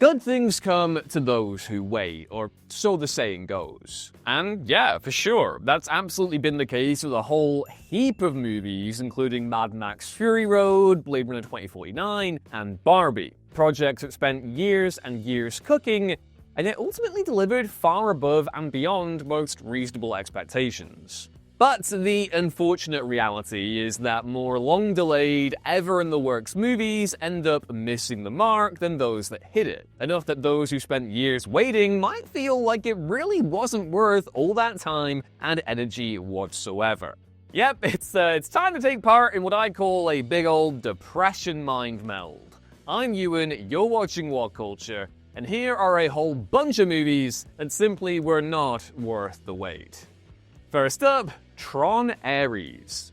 Good things come to those who wait, or so the saying goes. And yeah, for sure, that's absolutely been the case with a whole heap of movies, including Mad Max Fury Road, Blade Runner 2049, and Barbie. Projects that spent years and years cooking, and it ultimately delivered far above and beyond most reasonable expectations. But the unfortunate reality is that more long-delayed, ever-in-the-works movies end up missing the mark than those that hit it. Enough that those who spent years waiting might feel like it really wasn't worth all that time and energy whatsoever. Yep, it's time to take part in what I call a big old depression mind meld. I'm Ewan, you're watching Whatculture, and here are a whole bunch of movies that simply were not worth the wait. First up, Tron Ares.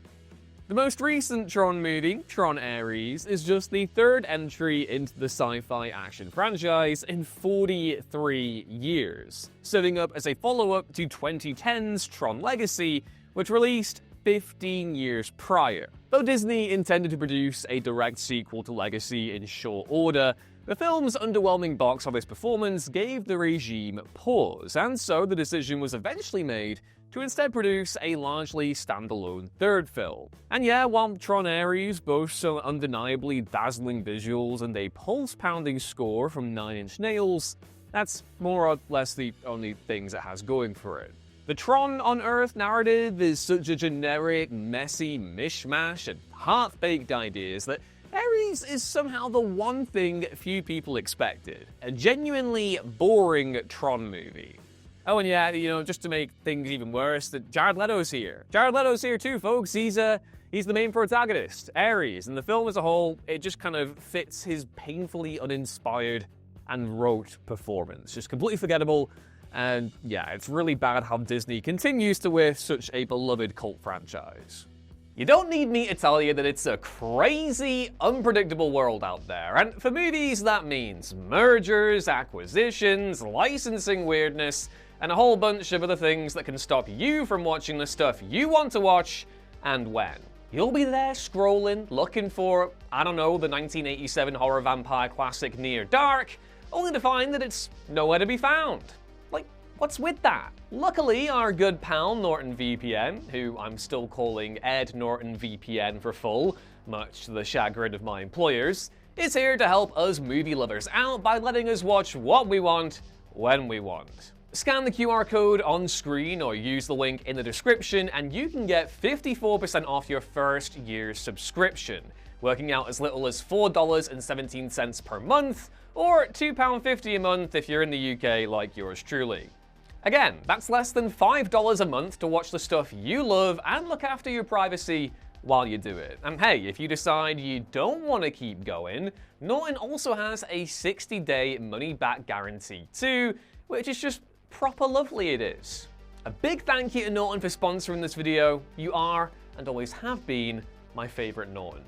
The most recent Tron movie, Tron Ares, is just the third entry into the sci-fi action franchise in 43 years, serving up as a follow-up to 2010's Tron Legacy, which released 15 years prior. Though Disney intended to produce a direct sequel to Legacy in short order, the film's underwhelming box office performance gave the regime pause, and so the decision was eventually made to instead produce a largely standalone third film. And yeah, while Tron Ares boasts some undeniably dazzling visuals and a pulse-pounding score from Nine Inch Nails, that's more or less the only things it has going for it. The Tron on Earth narrative is such a generic, messy mishmash of half-baked ideas that Ares is somehow the one thing few people expected. A genuinely boring Tron movie. Oh, and yeah, just to make things even worse, that Jared Leto's here. Jared Leto's here too, folks. He's the main protagonist, Ares, and the film as a whole, it just kind of fits his painfully uninspired and rote performance. Just completely forgettable, and yeah, it's really bad how Disney continues to with such a beloved cult franchise. You don't need me to tell you that it's a crazy, unpredictable world out there, and for movies that means mergers, acquisitions, licensing weirdness, and a whole bunch of other things that can stop you from watching the stuff you want to watch, and when. You'll be there scrolling, looking for, I don't know, the 1987 horror vampire classic Near Dark, only to find that it's nowhere to be found. Like, what's with that? Luckily, our good pal Norton VPN, who I'm still calling Ed Norton VPN for full, much to the chagrin of my employers, is here to help us movie lovers out by letting us watch what we want, when we want. Scan the QR code on screen or use the link in the description and you can get 54% off your first year's subscription, working out as little as $4.17 per month, or £2.50 a month if you're in the UK like yours truly. Again, that's less than $5 a month to watch the stuff you love and look after your privacy while you do it. And hey, if you decide you don't want to keep going, Norton also has a 60-day money-back guarantee too, which is just proper lovely it is. A big thank you to Norton for sponsoring this video. You are, and always have been, my favorite Norton.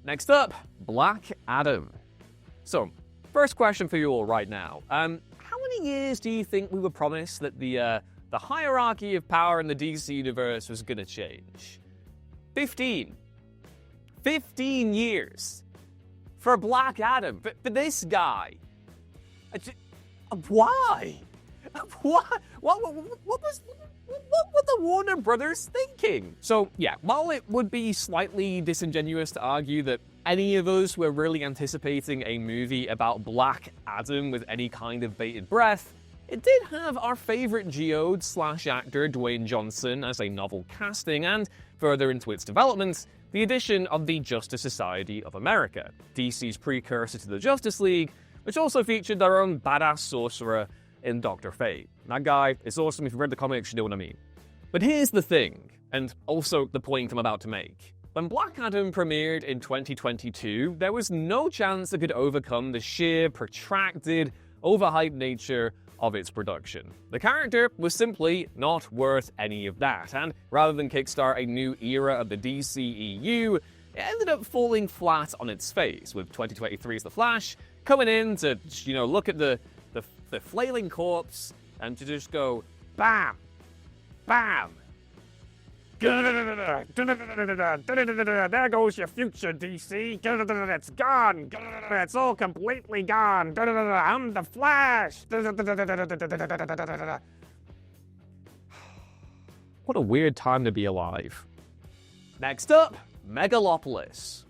Next up, Black Adam. So, first question for you all right now. How many years do you think we were promised that the hierarchy of power in the DC universe was gonna change? 15. 15 years. For Black Adam. For this guy. Why? What were the Warner Brothers thinking? So yeah, while it would be slightly disingenuous to argue that any of us were really anticipating a movie about Black Adam with any kind of bated breath, it did have our favorite geode/actor Dwayne Johnson as a novel casting, and further into its development, the addition of the Justice Society of America, DC's precursor to the Justice League, which also featured their own badass sorcerer in Dr. Fate. That guy is awesome. If you've read the comics, you know what I mean. But here's the thing, and also the point I'm about to make. When Black Adam premiered in 2022, there was no chance it could overcome the sheer, protracted, overhyped nature of its production. The character was simply not worth any of that, and rather than kickstart a new era of the DCEU, it ended up falling flat on its face, with 2023's The Flash coming in to, look at the flailing corpse and to just go bam, bam, There goes your future, DC. It's gone. It's all completely gone. I'm the Flash. What a weird time to be alive. Next up, Megalopolis.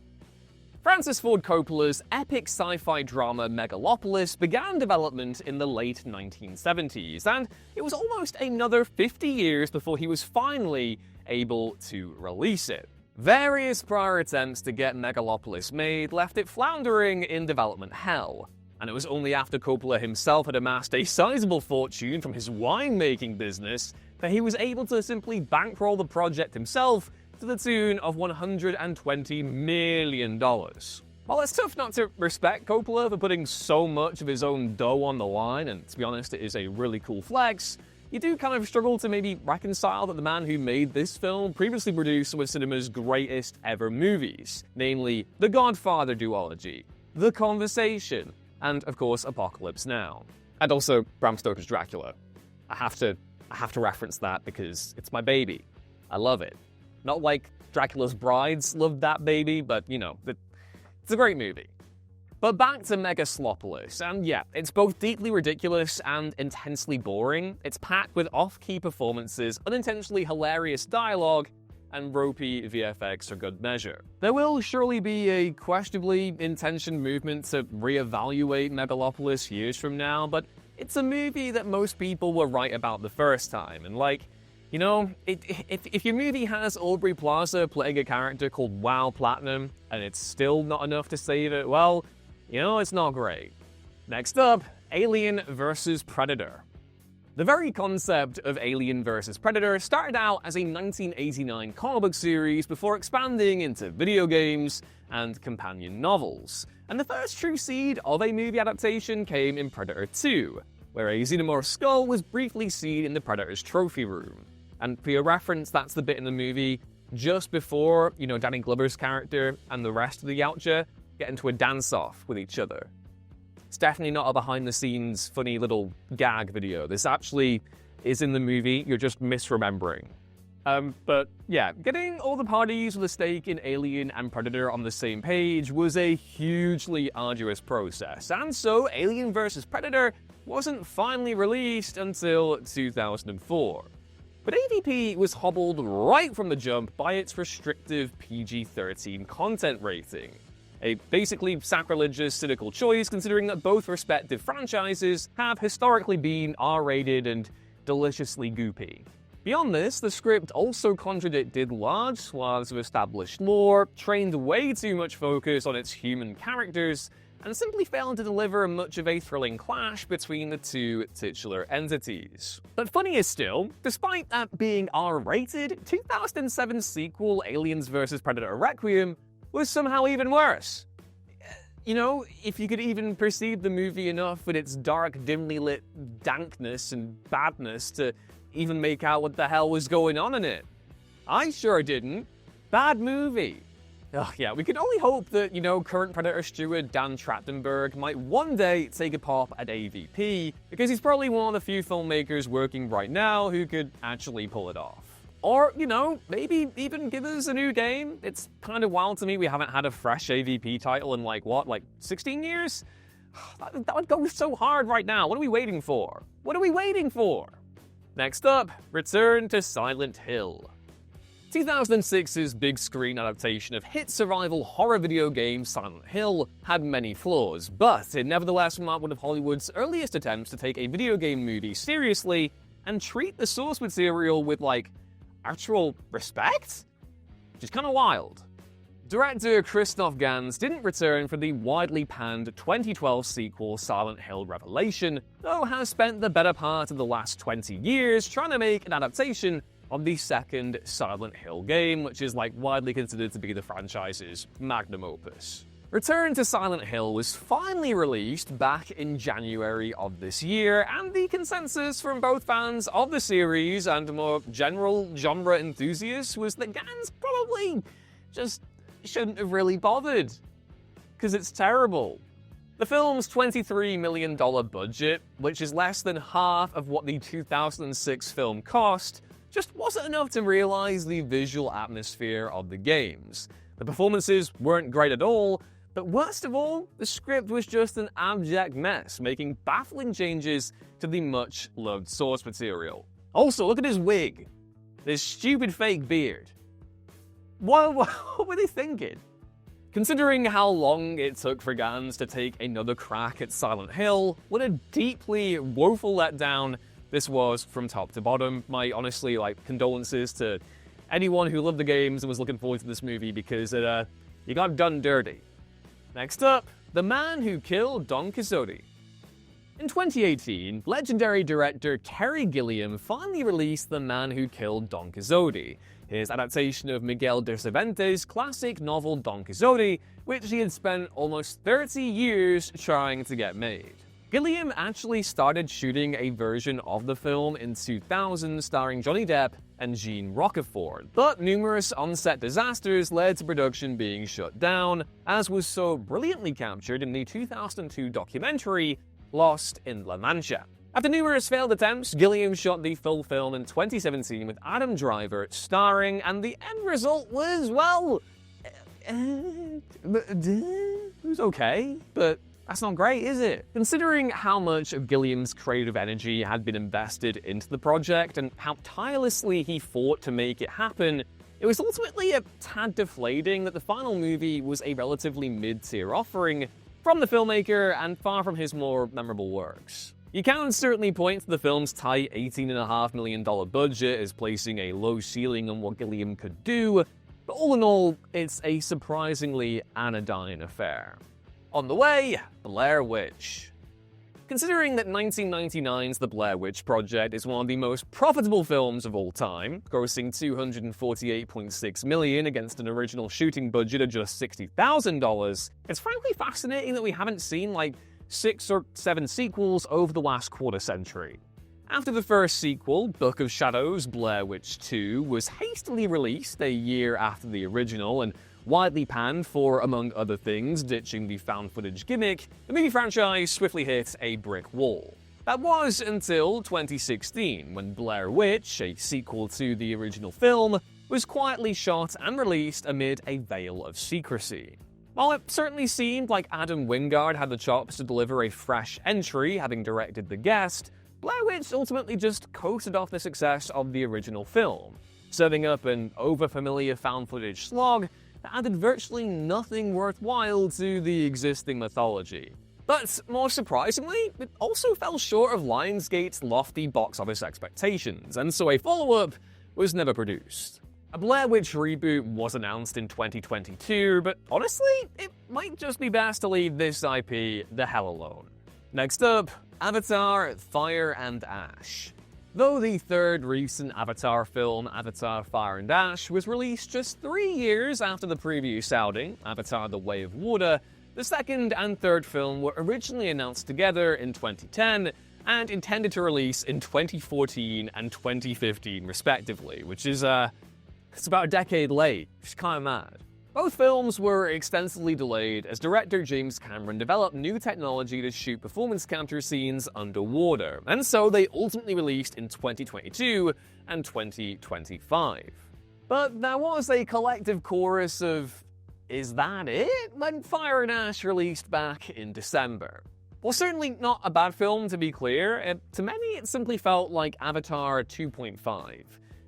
Francis Ford Coppola's epic sci-fi drama Megalopolis began development in the late 1970s, and it was almost another 50 years before he was finally able to release it. Various prior attempts to get Megalopolis made left it floundering in development hell, and it was only after Coppola himself had amassed a sizable fortune from his winemaking business that he was able to simply bankroll the project himself to the tune of $120 million. While it's tough not to respect Coppola for putting so much of his own dough on the line, and to be honest, it is a really cool flex, you do kind of struggle to maybe reconcile that the man who made this film previously produced some of cinema's greatest ever movies, namely The Godfather duology, The Conversation, and of course Apocalypse Now. And also Bram Stoker's Dracula. I have to reference that because it's my baby. I love it. Not like Dracula's Brides loved that baby, but you know, it's a great movie. But back to Megalopolis, and yeah, it's both deeply ridiculous and intensely boring. It's packed with off-key performances, unintentionally hilarious dialogue, and ropey VFX for good measure. There will surely be a questionably intentioned movement to reevaluate Megalopolis years from now, but it's a movie that most people were right about the first time, and like, you know, if your movie has Aubrey Plaza playing a character called WoW Platinum, and it's still not enough to save it, well, you know, it's not great. Next up, Alien vs. Predator. The very concept of Alien vs. Predator started out as a 1989 comic book series before expanding into video games and companion novels. And the first true seed of a movie adaptation came in Predator 2, where a xenomorph skull was briefly seen in the Predator's trophy room. And for your reference, that's the bit in the movie just before, you know, Danny Glover's character and the rest of the Yautja get into a dance-off with each other. It's definitely not a behind-the-scenes funny little gag video. This actually is in the movie, you're just misremembering. But yeah, getting all the parties with a stake in Alien and Predator on the same page was a hugely arduous process, and so Alien vs. Predator wasn't finally released until 2004. But AVP was hobbled right from the jump by its restrictive PG-13 content rating. A basically sacrilegious, cynical choice considering that both respective franchises have historically been R-rated and deliciously goopy. Beyond this, the script also contradicted large swaths of established lore, trained way too much focus on its human characters, and simply failed to deliver much of a thrilling clash between the two titular entities. But funnier still, despite that being R-rated, 2007's sequel Aliens vs. Predator Requiem was somehow even worse. You know, if you could even perceive the movie enough with its dark, dimly lit dankness and badness to even make out what the hell was going on in it. I sure didn't. Bad movie. Ugh, yeah, we can only hope that, you know, current Predator steward Dan Trachtenberg might one day take a pop at AVP, because he's probably one of the few filmmakers working right now who could actually pull it off. Or, you know, maybe even give us a new game. It's kind of wild to me we haven't had a fresh AVP title in like 16 years? That would go so hard right now. What are we waiting for? What are we waiting for? Next up, Return to Silent Hill. 2006's big screen adaptation of hit survival horror video game Silent Hill had many flaws, but it nevertheless marked one of Hollywood's earliest attempts to take a video game movie seriously and treat the source material with, like, actual respect? Which is kind of wild. Director Christoph Gans didn't return for the widely panned 2012 sequel Silent Hill Revelation, though has spent the better part of the last 20 years trying to make an adaptation of the second Silent Hill game, which is like widely considered to be the franchise's magnum opus. Return to Silent Hill was finally released back in January of this year, and the consensus from both fans of the series and more general genre enthusiasts was that Gans probably just shouldn't have really bothered, because it's terrible. The film's $23 million budget, which is less than half of what the 2006 film cost, just wasn't enough to realize the visual atmosphere of the games. The performances weren't great at all, but worst of all, the script was just an abject mess, making baffling changes to the much-loved source material. Also, look at his wig. This stupid fake beard. What were they thinking? Considering how long it took for Gans to take another crack at Silent Hill, what a deeply woeful letdown this was from top to bottom. My honestly, condolences to anyone who loved the games and was looking forward to this movie, because you got done dirty. Next up, the man who killed Don Quixote. In 2018, legendary director Terry Gilliam finally released The Man Who Killed Don Quixote, his adaptation of Miguel de Cervantes' classic novel Don Quixote, which he had spent almost 30 years trying to get made. Gilliam actually started shooting a version of the film in 2000 starring Johnny Depp and Jean Roquefort, but numerous on-set disasters led to production being shut down, as was so brilliantly captured in the 2002 documentary Lost in La Mancha. After numerous failed attempts, Gilliam shot the full film in 2017 with Adam Driver starring, and the end result was, well, it was okay, but that's not great, is it? Considering how much of Gilliam's creative energy had been invested into the project and how tirelessly he fought to make it happen, it was ultimately a tad deflating that the final movie was a relatively mid-tier offering from the filmmaker and far from his more memorable works. You can certainly point to the film's tight $18.5 million budget as placing a low ceiling on what Gilliam could do, but all in all, it's a surprisingly anodyne affair. On the way, Blair Witch. Considering that 1999's The Blair Witch Project is one of the most profitable films of all time, grossing $248.6 million against an original shooting budget of just $60,000, it's frankly fascinating that we haven't seen 6 or 7 sequels over the last quarter century. After the first sequel, Book of Shadows: Blair Witch 2, was hastily released a year after the original and widely panned for, among other things, ditching the found footage gimmick, the movie franchise swiftly hit a brick wall. That was until 2016, when Blair Witch, a sequel to the original film, was quietly shot and released amid a veil of secrecy. While it certainly seemed like Adam Wingard had the chops to deliver a fresh entry, having directed The Guest, Blair Witch ultimately just coasted off the success of the original film, serving up an overfamiliar found footage slog that added virtually nothing worthwhile to the existing mythology. But more surprisingly, it also fell short of Lionsgate's lofty box office expectations, and so a follow-up was never produced. A Blair Witch reboot was announced in 2022, but honestly, it might just be best to leave this IP the hell alone. Next up, Avatar: Fire and Ash. Though the third recent Avatar film, Avatar: Fire and Ash, was released just 3 years after the previous outing, Avatar: The Way of Water, the second and third film were originally announced together in 2010 and intended to release in 2014 and 2015 respectively, which is it's about a decade late, which is kind of mad. Both films were extensively delayed as director James Cameron developed new technology to shoot performance capture scenes underwater, and so they ultimately released in 2022 and 2025. But there was a collective chorus of, "Is that it?" when Fire and Ash released back in December. While certainly not a bad film, to be clear, to many it simply felt like Avatar 2.5.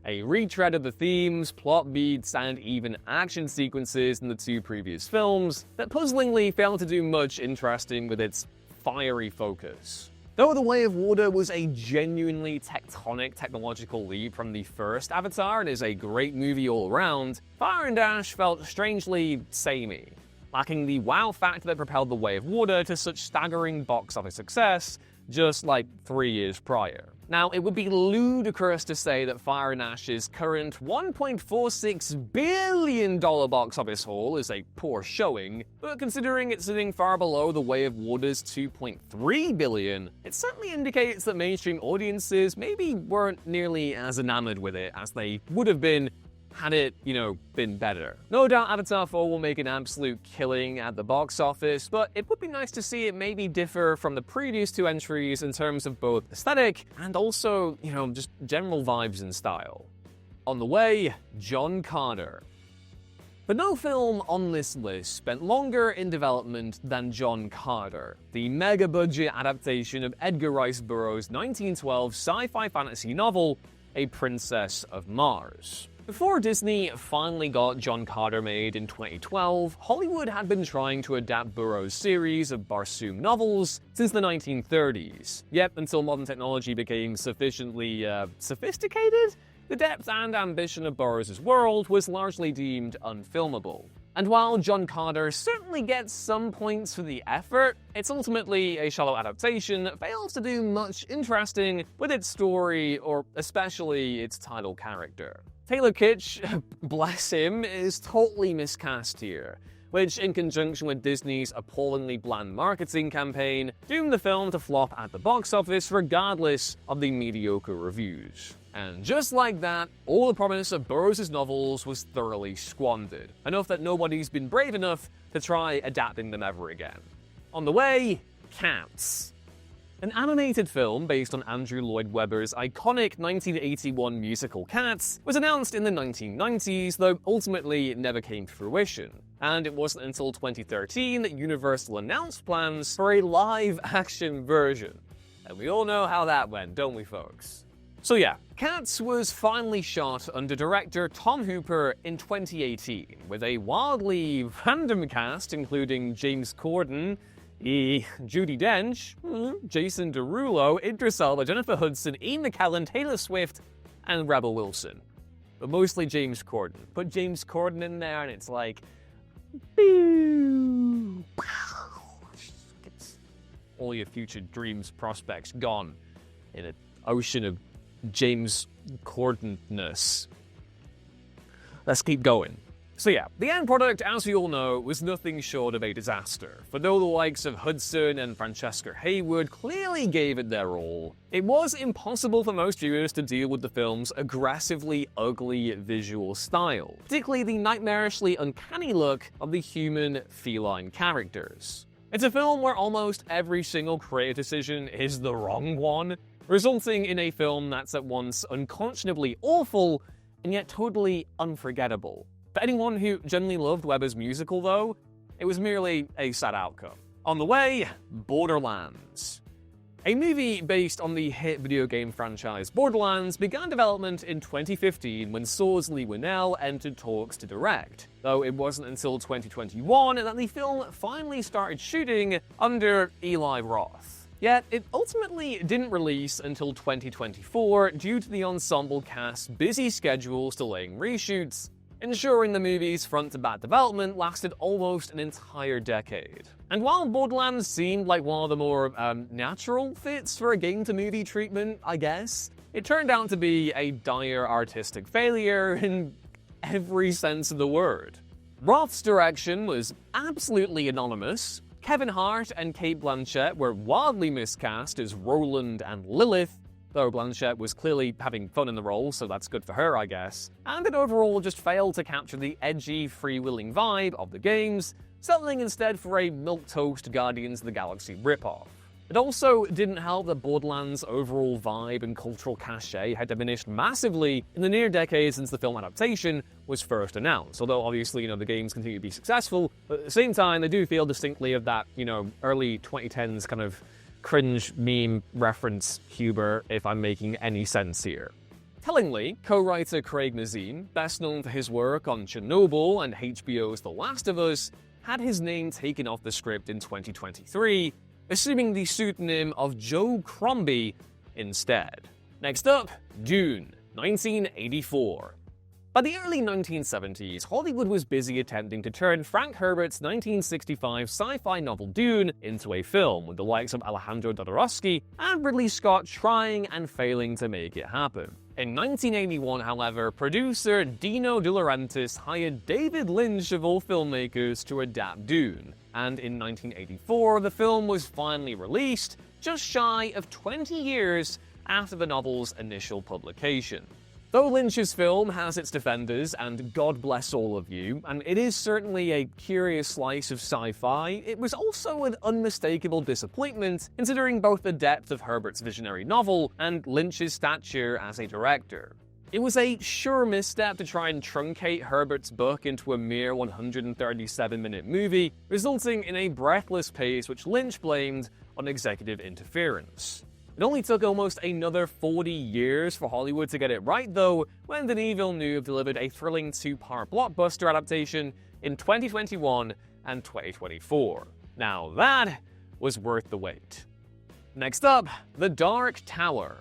A retread of the themes, plot beats, and even action sequences in the 2 previous films that puzzlingly failed to do much interesting with its fiery focus. Though The Way of Water was a genuinely tectonic technological leap from the first Avatar and is a great movie all around, Fire and Ash felt strangely samey, lacking the wow factor that propelled The Way of Water to such staggering box office success just 3 years prior. Now, it would be ludicrous to say that Fire and Ash's current $1.46 billion box office haul is a poor showing, but considering it's sitting far below The Way of Water's $2.3 billion, it certainly indicates that mainstream audiences maybe weren't nearly as enamored with it as they would have been had it, been better. No doubt Avatar 4 will make an absolute killing at the box office, but it would be nice to see it maybe differ from the previous two entries in terms of both aesthetic and also, just general vibes and style. On the way, John Carter. But no film on this list spent longer in development than John Carter, the mega-budget adaptation of Edgar Rice Burroughs' 1912 sci-fi fantasy novel, A Princess of Mars. Before Disney finally got John Carter made in 2012, Hollywood had been trying to adapt Burroughs' series of Barsoom novels since the 1930s. Yet, until modern technology became sufficiently, sophisticated, the depth and ambition of Burroughs' world was largely deemed unfilmable. And while John Carter certainly gets some points for the effort, it's ultimately a shallow adaptation that fails to do much interesting with its story or especially its title character. Taylor Kitsch, bless him, is totally miscast here, which, in conjunction with Disney's appallingly bland marketing campaign, doomed the film to flop at the box office regardless of the mediocre reviews. And just like that, all the promise of Burroughs' novels was thoroughly squandered, enough that nobody's been brave enough to try adapting them ever again. On the way, Cats. An animated film based on Andrew Lloyd Webber's iconic 1981 musical Cats was announced in the 1990s, though ultimately it never came to fruition. And it wasn't until 2013 that Universal announced plans for a live-action version. And we all know how that went, don't we, folks? So yeah, Cats was finally shot under director Tom Hooper in 2018, with a wildly random cast including James Corden, Judi Dench, Jason Derulo, Idris Elba, Jennifer Hudson, Ian McKellen, Taylor Swift, and Rebel Wilson. But mostly James Corden. Put James Corden in there and it's like... all your future dreams, prospects gone in an ocean of James Corden-ness. Let's keep going. So yeah, the end product, as we all know, was nothing short of a disaster. For though the likes of Hudson and Francesca Hayward clearly gave it their all, it was impossible for most viewers to deal with the film's aggressively ugly visual style, particularly the nightmarishly uncanny look of the human feline characters. It's a film where almost every single creative decision is the wrong one, resulting in a film that's at once unconscionably awful and yet totally unforgettable. For anyone who genuinely loved Webber's musical, though, it was merely a sad outcome. On the way, Borderlands. A movie based on the hit video game franchise Borderlands began development in 2015 when Saw's Lee Winnell entered talks to direct, though it wasn't until 2021 that the film finally started shooting under Eli Roth. Yet, it ultimately didn't release until 2024 due to the ensemble cast's busy schedules delaying reshoots, ensuring the movie's front-to-back development lasted almost an entire decade. And while Borderlands seemed like one of the more natural fits for a game-to-movie treatment, I guess, it turned out to be a dire artistic failure in every sense of the word. Roth's direction was absolutely anonymous. Kevin Hart and Cate Blanchett were wildly miscast as Roland and Lilith, though Blanchett was clearly having fun in the role, so that's good for her, I guess. And it overall just failed to capture the edgy, freewheeling vibe of the games, settling instead for a milquetoast Guardians of the Galaxy ripoff. It also didn't help that Borderlands' overall vibe and cultural cachet had diminished massively in the near decade since the film adaptation was first announced. Although obviously, the games continue to be successful, but at the same time, they do feel distinctly of that, early 2010s kind of cringe meme reference humor, if I'm making any sense here. Tellingly, co-writer Craig Mazin, best known for his work on Chernobyl and HBO's The Last of Us, had his name taken off the script in 2023, assuming the pseudonym of Joe Crombie instead. Next up, Dune, 1984. By the early 1970s, Hollywood was busy attempting to turn Frank Herbert's 1965 sci-fi novel Dune into a film, with the likes of Alejandro Jodorowsky and Ridley Scott trying and failing to make it happen. In 1981, however, producer Dino De Laurentiis hired David Lynch of all filmmakers to adapt Dune, and in 1984 the film was finally released, just shy of 20 years after the novel's initial publication. Though Lynch's film has its defenders, and God bless all of you, and it is certainly a curious slice of sci-fi, it was also an unmistakable disappointment considering both the depth of Herbert's visionary novel and Lynch's stature as a director. It was a sure misstep to try and truncate Herbert's book into a mere 137-minute movie, resulting in a breathless pace which Lynch blamed on executive interference. It only took almost another 40 years for Hollywood to get it right, though, when Denis Villeneuve delivered a thrilling two-part blockbuster adaptation in 2021 and 2024. Now that was worth the wait. Next up, The Dark Tower.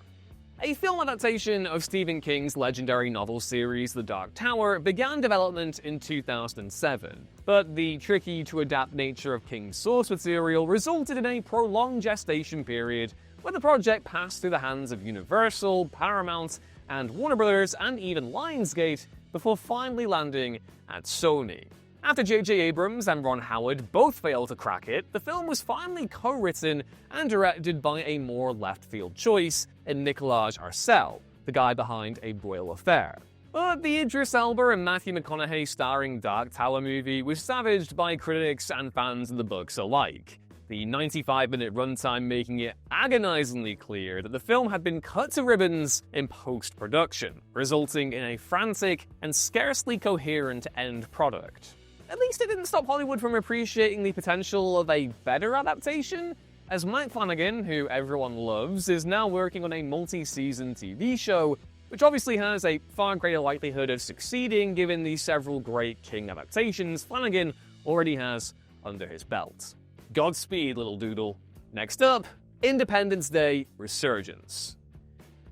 A film adaptation of Stephen King's legendary novel series The Dark Tower began development in 2007, but the tricky-to-adapt nature of King's source material resulted in a prolonged gestation period where the project passed through the hands of Universal, Paramount, and Warner Bros., and even Lionsgate, before finally landing at Sony. After J.J. Abrams and Ron Howard both failed to crack it, the film was finally co-written and directed by a more left-field choice in Nicolas Arcel, the guy behind A Royal Affair. But the Idris Elba and Matthew McConaughey starring Dark Tower movie was savaged by critics and fans of the books alike, the 95-minute runtime making it agonizingly clear that the film had been cut to ribbons in post-production, resulting in a frantic and scarcely coherent end product. At least it didn't stop Hollywood from appreciating the potential of a better adaptation, as Mike Flanagan, who everyone loves, is now working on a multi-season TV show, which obviously has a far greater likelihood of succeeding given the several great King adaptations Flanagan already has under his belt. Godspeed, little doodle. Next up, Independence Day Resurgence.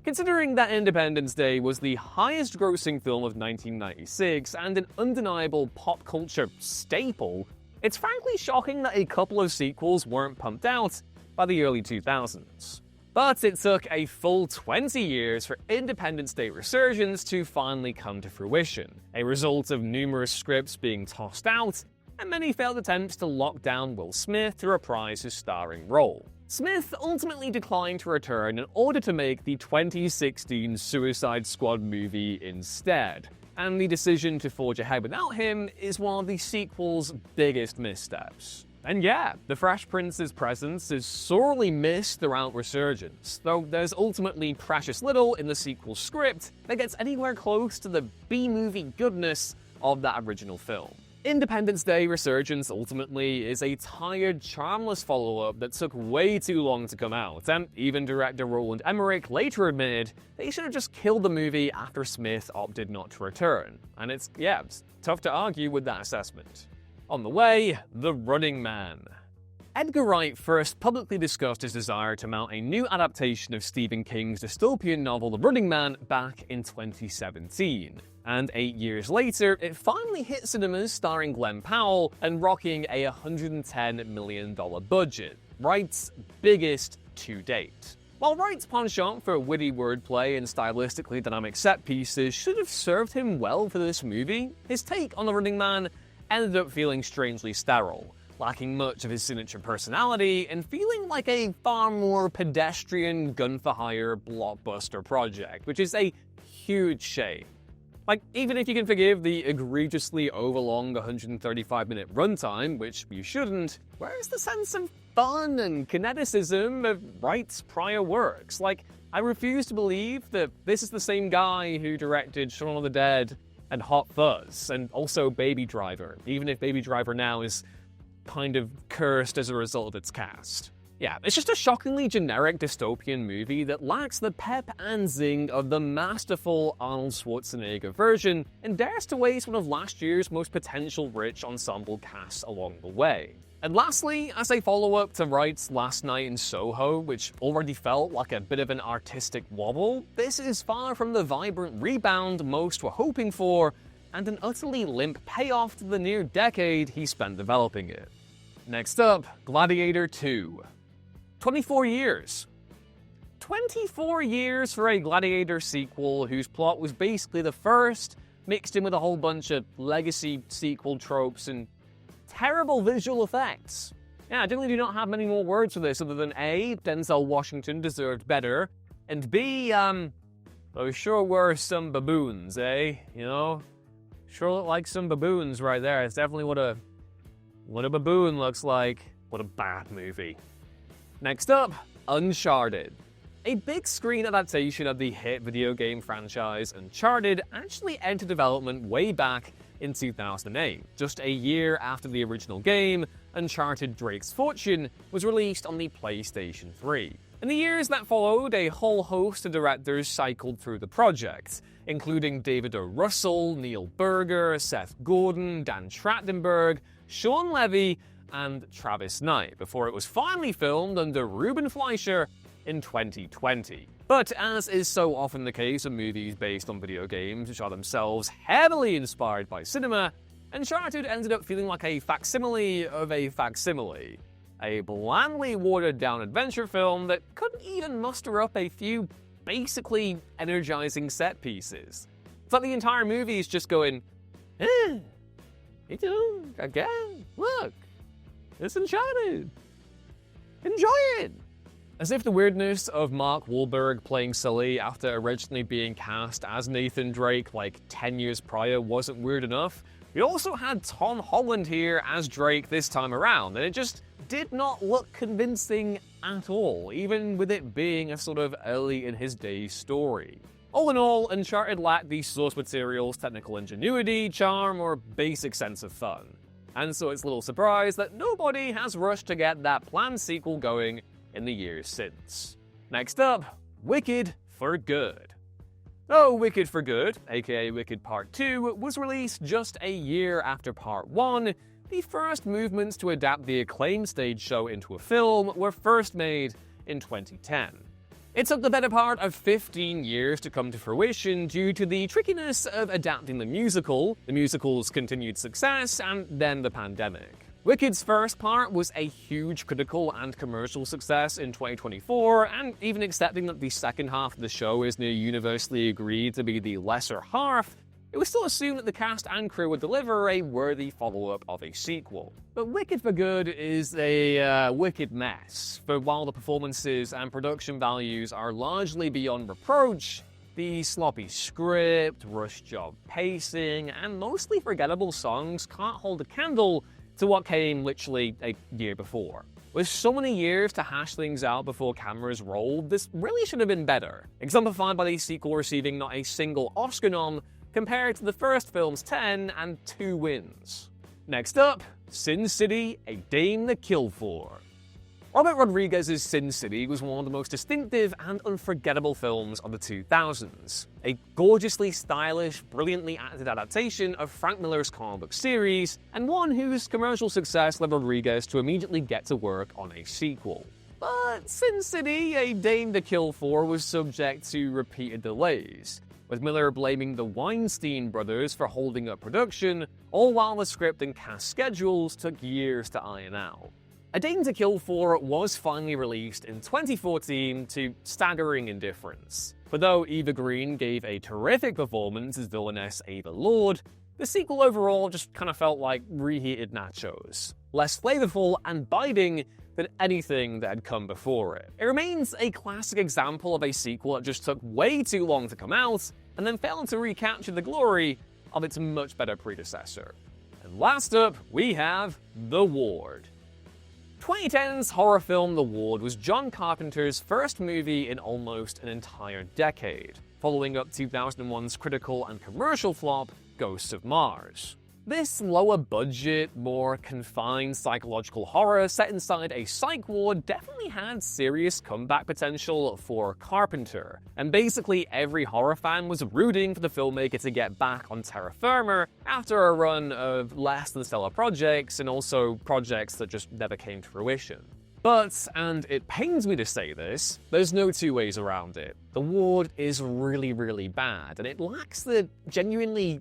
Considering that Independence Day was the highest-grossing film of 1996 and an undeniable pop culture staple, it's frankly shocking that a couple of sequels weren't pumped out by the early 2000s. But it took a full 20 years for Independence Day Resurgence to finally come to fruition, a result of numerous scripts being tossed out and many failed attempts to lock down Will Smith to reprise his starring role. Smith ultimately declined to return in order to make the 2016 Suicide Squad movie instead, and the decision to forge ahead without him is one of the sequel's biggest missteps. And yeah, the Fresh Prince's presence is sorely missed throughout Resurgence, though there's ultimately precious little in the sequel's script that gets anywhere close to the B-movie goodness of that original film. Independence Day Resurgence ultimately is a tired, charmless follow-up that took way too long to come out, and even director Roland Emmerich later admitted they should have just killed the movie after Smith opted not to return. And it's tough to argue with that assessment. On the way, The Running Man. Edgar Wright first publicly discussed his desire to mount a new adaptation of Stephen King's dystopian novel The Running Man back in 2017. And 8 years later, it finally hit cinemas starring Glenn Powell and rocking a $110 million budget, Wright's biggest to date. While Wright's penchant for witty wordplay and stylistically dynamic set pieces should have served him well for this movie, his take on The Running Man ended up feeling strangely sterile, lacking much of his signature personality and feeling like a far more pedestrian gun-for-hire blockbuster project, which is a huge shame. Like, even if you can forgive the egregiously overlong 135-minute runtime, which you shouldn't, where's the sense of fun and kineticism of Wright's prior works? Like, I refuse to believe that this is the same guy who directed Shaun of the Dead and Hot Fuzz, and also Baby Driver, even if Baby Driver now is kind of cursed as a result of its cast. Yeah, it's just a shockingly generic dystopian movie that lacks the pep and zing of the masterful Arnold Schwarzenegger version and dares to waste one of last year's most potential-rich ensemble casts along the way. And lastly, as a follow-up to Wright's Last Night in Soho, which already felt like a bit of an artistic wobble, this is far from the vibrant rebound most were hoping for, and an utterly limp payoff to the near decade he spent developing it. Next up, Gladiator 2. 24 years. 24 years for a Gladiator sequel whose plot was basically the first, mixed in with a whole bunch of legacy sequel tropes and terrible visual effects. Yeah, I generally do not have many more words for this other than A, Denzel Washington deserved better, and B, Those sure were some baboons, eh? You know? Sure look like some baboons right there. It's definitely what a baboon looks like. What a bad movie. Next up, Uncharted. A big screen adaptation of the hit video game franchise Uncharted actually entered development way back in 2008, just a year after the original game, Uncharted Drake's Fortune, was released on the PlayStation 3. In the years that followed, a whole host of directors cycled through the project, including David O. Russell, Neil Burger, Seth Gordon, Dan Trachtenberg, Sean Levy, and Travis Knight, before it was finally filmed under Ruben Fleischer in 2020. But as is so often the case of movies based on video games, which are themselves heavily inspired by cinema, Uncharted ended up feeling like a facsimile of a facsimile. A blandly watered-down adventure film that couldn't even muster up a few basically energizing set pieces. It's like the entire movie is just going, you know, again, look, it's Uncharted. Enjoy it! As if the weirdness of Mark Wahlberg playing Sully after originally being cast as Nathan Drake like 10 years prior wasn't weird enough, we also had Tom Holland here as Drake this time around, and it just did not look convincing at all, even with it being a sort of early in his days story. All in all, Uncharted lacked the source material's technical ingenuity, charm, or basic sense of fun. And so it's little surprise that nobody has rushed to get that planned sequel going in the years since. Next up, Wicked for Good. Oh, Wicked for Good, aka Wicked Part 2, was released just a year after Part 1. The first movements to adapt the acclaimed stage show into a film were first made in 2010. It took the better part of 15 years to come to fruition due to the trickiness of adapting the musical's continued success, and then the pandemic. Wicked's first part was a huge critical and commercial success in 2024, and even accepting that the second half of the show is near universally agreed to be the lesser half, it was still assumed that the cast and crew would deliver a worthy follow-up of a sequel. But Wicked for Good is a wicked mess, for while the performances and production values are largely beyond reproach, the sloppy script, rush job pacing, and mostly forgettable songs can't hold a candle to what came literally a year before. With so many years to hash things out before cameras rolled, this really should have been better, exemplified by the sequel receiving not a single Oscar nom compared to the first film's 10 and 2 wins. Next up, Sin City, A Dame to Kill For. Robert Rodriguez's Sin City was one of the most distinctive and unforgettable films of the 2000s. A gorgeously stylish, brilliantly acted adaptation of Frank Miller's comic book series, and one whose commercial success led Rodriguez to immediately get to work on a sequel. But Sin City, A Dame to Kill For was subject to repeated delays, with Miller blaming the Weinstein brothers for holding up production, all while the script and cast schedules took years to iron out. A Dame to Kill For was finally released in 2014 to staggering indifference. But though Eva Green gave a terrific performance as villainess Ava Lord, the sequel overall just kind of felt like reheated nachos, less flavorful and biting than anything that had come before it. It remains a classic example of a sequel that just took way too long to come out, and then failed to recapture the glory of its much better predecessor. And last up, we have The Ward. 2010's horror film The Ward was John Carpenter's first movie in almost an entire decade, following up 2001's critical and commercial flop, Ghosts of Mars. This lower-budget, more confined psychological horror set inside a psych ward definitely had serious comeback potential for Carpenter, and basically every horror fan was rooting for the filmmaker to get back on terra firma after a run of less than stellar projects, and also projects that just never came to fruition. But, and it pains me to say this, there's no two ways around it. The Ward is really, really bad, and it lacks the genuinely,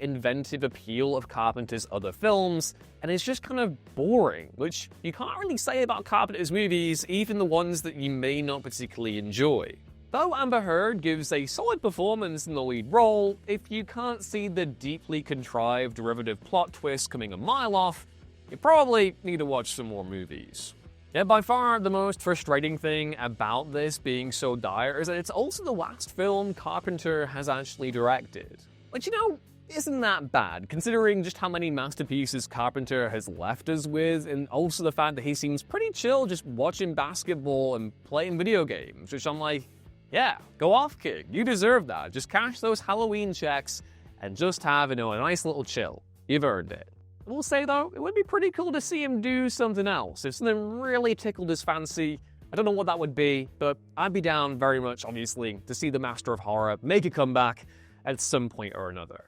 inventive appeal of Carpenter's other films, and it's just kind of boring, which you can't really say about Carpenter's movies, even the ones that you may not particularly enjoy. Though Amber Heard gives a solid performance in the lead role, if you can't see the deeply contrived derivative plot twist coming a mile off, you probably need to watch some more movies. Yeah, by far the most frustrating thing about this being so dire is that it's also the last film Carpenter has actually directed. Which, isn't that bad, considering just how many masterpieces Carpenter has left us with, and also the fact that he seems pretty chill just watching basketball and playing video games, which I'm like, yeah, go off, kid. You deserve that. Just cash those Halloween checks and just have, a nice little chill. You've earned it. I will say, though, it would be pretty cool to see him do something else. If something really tickled his fancy, I don't know what that would be, but I'd be down very much, obviously, to see the Master of Horror make a comeback at some point or another.